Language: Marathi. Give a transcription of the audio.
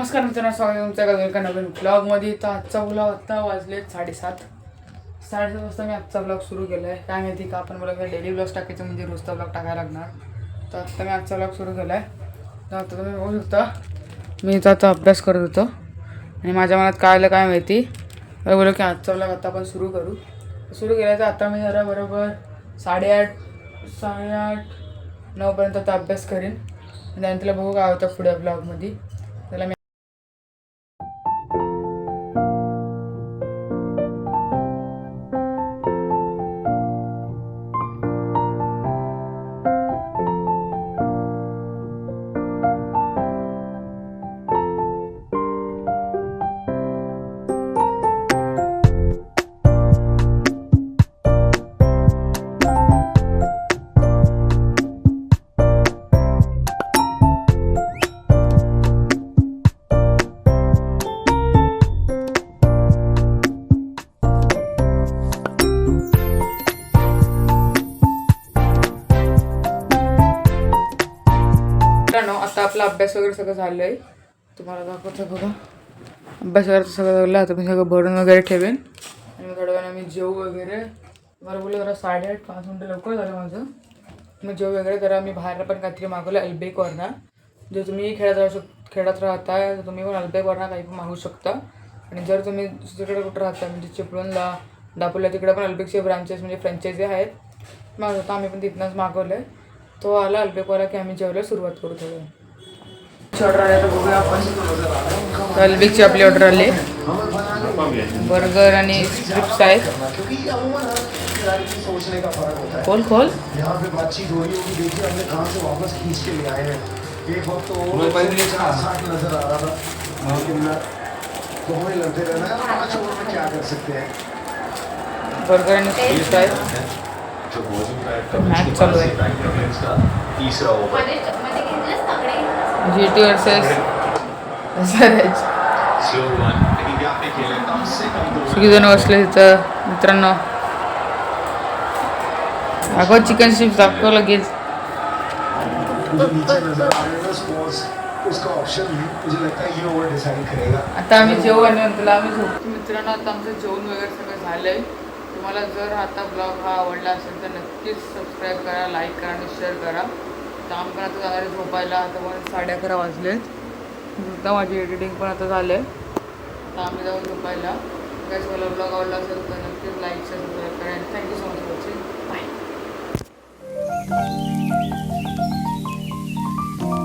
नमस्कार मित्रांनो, स्वागत आहे तुमच्या एका नवीन ब्लॉगमध्ये. तर आजचा ब्लॉग आत्ता वाजले 7:30 वाजता मी आजचा ब्लॉग सुरू केला आहे. काय माहिती का आपण बोलत डेली ब्लॉग टाकायचं म्हणजे रोजचा ब्लॉग टाकायला लागणार. तर आत्ता मी आजचा ब्लॉग सुरू केला आहे. तर आता तुम्ही बघू शकता मी इथं आता अभ्यास करत होतो आणि माझ्या मनात काय आलं काय माहिती, बोललो की आजचा ब्लॉग आता आपण सुरू केला. तर आता मी जरा बरोबर 8:30 9पर्यंत आता अभ्यास करीन आणि त्यानंतर बघू काय होतं पुढे ब्लॉगमध्ये. त्याला आता आपला अभ्यास वगैरे सगळं झालं आहे. तुम्हाला दाखवतो बघा. अभ्यास वगैरे सगळं झालं. आता मी सगळं भरून वगैरे ठेवेन आणि मग थोड्या वेळाने मी जेव वगैरे. मला बोललं जरा 8:30 5 मिनटं लवकर झालं माझं. मी जेव वगैरे करा. मी बाहेर पण काहीतरी मागवलं अल्बेकवरनं. जर तुम्ही खेळत राहता तर तुम्ही पण अल्बेकवरनं काही पण मागू शकता. आणि जर तुम्ही दुसरीकडे कुठं राहता म्हणजे चिपळूणला दापोलीला तिकडे पण अल्बेकचे ब्रांचेस म्हणजे फ्रँचायझी आहेत. मागवत होता आम्ही पण तिथनंच मागवलं आहे. तो आला अल्बेकवाला की आम्ही जेवायला सुरुवात करू. थोडं ऑर्डर आले तर बघूया आपण. अल्बेकची आपली ऑर्डर आली. बर्गर आणि स्ट्रिप्स आहेत. खोल बर्गर आणि स्ट्रिप्स आहेत. मॅच चालू आहे. GT versus SRH. सगळीजण बसले तिथं. मित्रांनो दाखव चिकन स्ट्रिप्स दाखव लगेच. आता आम्ही जेवू आणि नंतर आम्ही झोपतो. मित्रांनो आता आमचं जेवण वगैरे सगळं झालं आहे. तुम्हाला जर आता ब्लॉग हा आवडला असेल तर नक्कीच सबस्क्राईब करा, लाईक करा आणि शेअर करा. तर आम्ही पण आता जाणार झोपायला. आता पण 11:30 वाजलेत. आता माझी एडिटिंग पण आता झालं आहे. तर आम्ही जाऊन झोपायला. काय मला ब्लॉग आवडला असेल तर नक्कीच लाईक शेअर सबस्क्राईब करा. Thank you so much for watching. Bye.